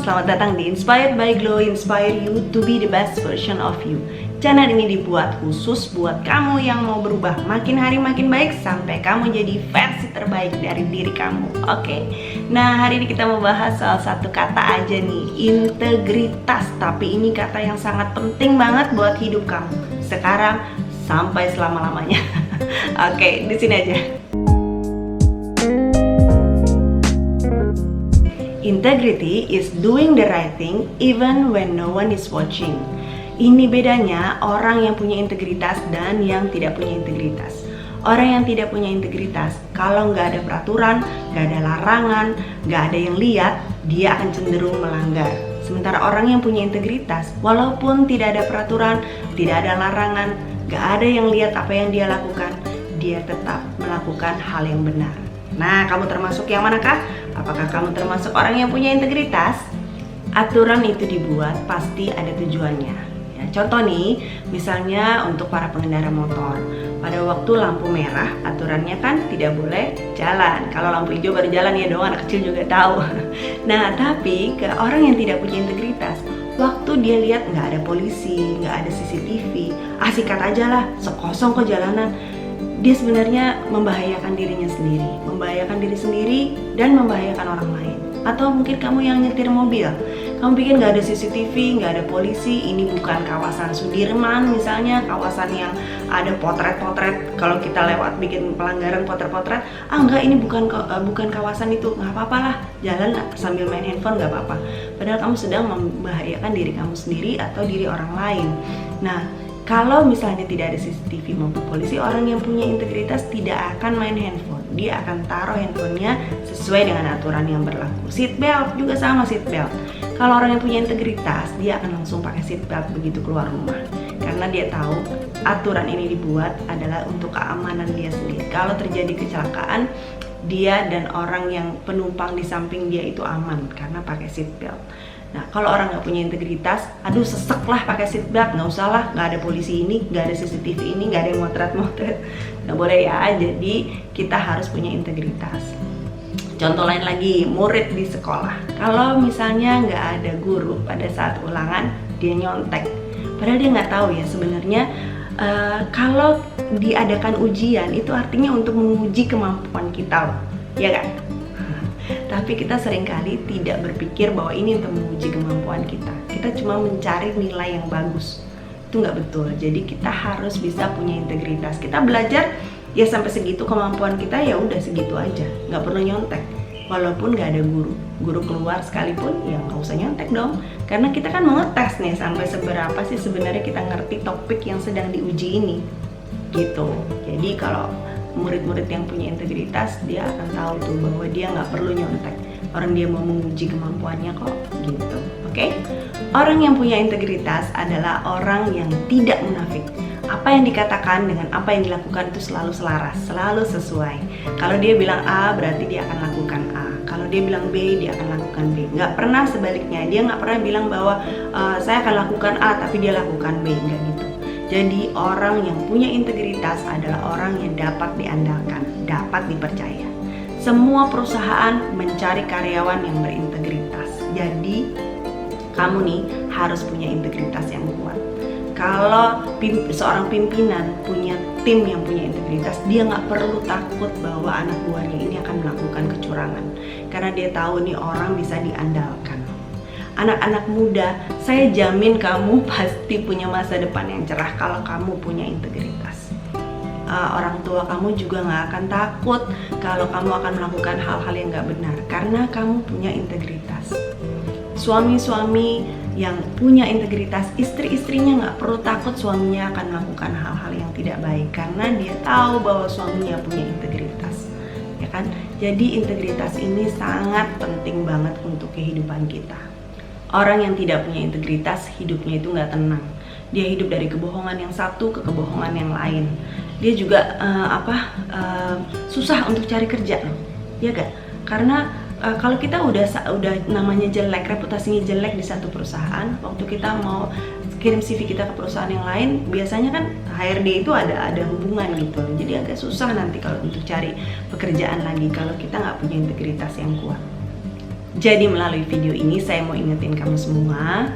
selamat datang di Inspired by Glow, inspire you to be the best version of you. Channel ini dibuat khusus buat kamu yang mau berubah makin hari makin baik sampai kamu jadi versi terbaik dari diri kamu. Oke. Nah, hari ini kita mau bahas soal satu kata aja nih, integritas. Tapi ini kata yang sangat penting banget buat hidup kamu sekarang sampai selama-lamanya. Oke, di sini aja. Integrity is doing the right thing even when no one is watching. Ini bedanya orang yang punya integritas dan yang tidak punya integritas. Orang yang tidak punya integritas, kalau nggak ada peraturan, nggak ada larangan, nggak ada yang lihat, dia akan cenderung melanggar. Sementara orang yang punya integritas, walaupun tidak ada peraturan, tidak ada larangan, nggak ada yang lihat apa yang dia lakukan, dia tetap melakukan hal yang benar. Nah, kamu termasuk yang manakah? Apakah kamu termasuk orang yang punya integritas? Aturan itu dibuat pasti ada tujuannya. Ya, contoh nih, misalnya untuk para pengendara motor. Pada waktu lampu merah, aturannya kan tidak boleh jalan. Kalau lampu hijau baru jalan ya dong, anak kecil juga tahu. Nah, tapi ke orang yang tidak punya integritas, waktu dia lihat nggak ada polisi, nggak ada CCTV, sikat aja lah, sekosong kok jalanan. Dia sebenarnya membahayakan dirinya sendiri, membahayakan diri sendiri dan membahayakan orang lain. Atau mungkin kamu yang nyetir mobil, kamu pikir nggak ada CCTV, nggak ada polisi, ini bukan kawasan Sudirman misalnya, kawasan yang ada potret-potret. Kalau kita lewat bikin pelanggaran potret-potret, enggak, ini bukan kawasan itu, nggak apa-apa lah, jalan sambil main handphone nggak apa-apa. Padahal kamu sedang membahayakan diri kamu sendiri atau diri orang lain. Nah, kalau misalnya tidak ada CCTV maupun polisi, orang yang punya integritas tidak akan main handphone. Dia akan taruh handphonenya sesuai dengan aturan yang berlaku. Seatbelt juga sama, seatbelt. Kalau orang yang punya integritas, dia akan langsung pakai seatbelt begitu keluar rumah. Karena dia tahu aturan ini dibuat adalah untuk keamanan dia sendiri. Kalau terjadi kecelakaan, dia dan orang yang penumpang di samping dia itu aman karena pakai seatbelt. Nah, kalau orang nggak punya integritas, aduh sesek lah pakai seatbelt, nggak usah lah, nggak ada polisi ini, nggak ada CCTV ini, nggak ada yang motret-motret, nggak boleh ya. Jadi kita harus punya integritas. Contoh lain lagi, murid di sekolah. Kalau misalnya nggak ada guru pada saat ulangan, dia nyontek. Padahal dia nggak tahu ya sebenarnya kalau diadakan ujian itu artinya untuk menguji kemampuan kita, ya kan? Tapi kita seringkali tidak berpikir bahwa ini untuk menguji kemampuan kita. Kita cuma mencari nilai yang bagus. Itu nggak betul. Jadi kita harus bisa punya integritas. Kita belajar ya sampai segitu kemampuan kita, ya udah segitu aja. Nggak perlu nyontek. Walaupun nggak ada guru keluar sekalipun, ya nggak usah nyontek dong. Karena kita kan mau ngetes nih sampai seberapa sih sebenarnya kita ngerti topik yang sedang diuji ini. Gitu. Jadi kalau murid-murid yang punya integritas, dia akan tahu tuh bahwa dia nggak perlu nyontek. Orang dia mau menguji kemampuannya kok, gitu. Oke? Orang yang punya integritas adalah orang yang tidak munafik. Apa yang dikatakan dengan apa yang dilakukan itu selalu selaras, selalu sesuai. Kalau dia bilang A, berarti dia akan lakukan A. Kalau dia bilang B, dia akan lakukan B. Nggak pernah sebaliknya. Dia nggak pernah bilang bahwa saya akan lakukan A, tapi dia lakukan B. Nggak gitu. Jadi orang yang punya integritas adalah orang yang dapat diandalkan, dapat dipercaya. Semua perusahaan mencari karyawan yang berintegritas. Jadi kamu nih harus punya integritas yang kuat. Kalau seorang pimpinan punya tim yang punya integritas, dia nggak perlu takut bahwa anak buahnya ini akan melakukan kecurangan. Karena dia tahu nih orang bisa diandalkan. Anak-anak muda, saya jamin kamu pasti punya masa depan yang cerah kalau kamu punya integritas. Orang tua kamu juga nggak akan takut kalau kamu akan melakukan hal-hal yang nggak benar karena kamu punya integritas. Suami-suami yang punya integritas, istri-istrinya nggak perlu takut suaminya akan melakukan hal-hal yang tidak baik karena dia tahu bahwa suaminya punya integritas, ya kan? Jadi integritas ini sangat penting banget untuk kehidupan kita. Orang yang tidak punya integritas, hidupnya itu nggak tenang. Dia hidup dari kebohongan yang satu ke kebohongan yang lain. Dia juga susah untuk cari kerja loh, ya gak? Karena kalau kita udah namanya jelek, reputasinya jelek di satu perusahaan, waktu kita mau kirim CV kita ke perusahaan yang lain, biasanya kan HRD itu ada hubungan gitu. Jadi agak susah nanti kalau untuk cari pekerjaan lagi kalau kita nggak punya integritas yang kuat. Jadi melalui video ini saya mau ingetin kamu semua,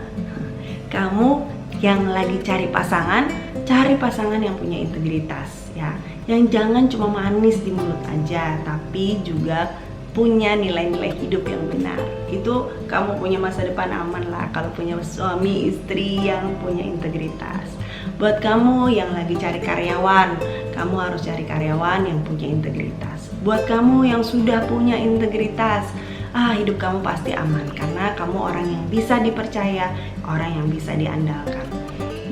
kamu yang lagi cari pasangan yang punya integritas ya. Yang jangan cuma manis di mulut aja, tapi juga punya nilai-nilai hidup yang benar. Itu kamu punya masa depan aman lah kalau punya suami istri yang punya integritas. Buat kamu yang lagi cari karyawan, kamu harus cari karyawan yang punya integritas. Buat kamu yang sudah punya integritas, hidup kamu pasti aman karena kamu orang yang bisa dipercaya, orang yang bisa diandalkan.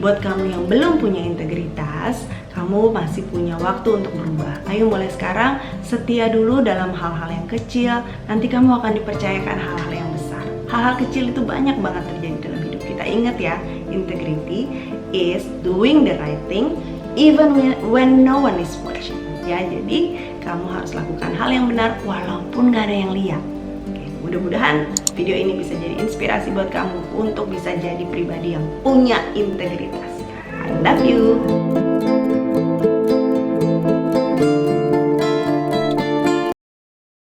Buat kamu yang belum punya integritas, kamu masih punya waktu untuk berubah. Ayo mulai sekarang, setia dulu dalam hal-hal yang kecil, nanti kamu akan dipercayakan hal-hal yang besar. Hal-hal kecil itu banyak banget terjadi dalam hidup kita. Ingat ya, integrity is doing the right thing even when no one is watching. Ya, jadi kamu harus lakukan hal yang benar walaupun gak ada yang lihat. Mudah-mudahan video ini bisa jadi inspirasi buat kamu untuk bisa jadi pribadi yang punya integritas. I love you.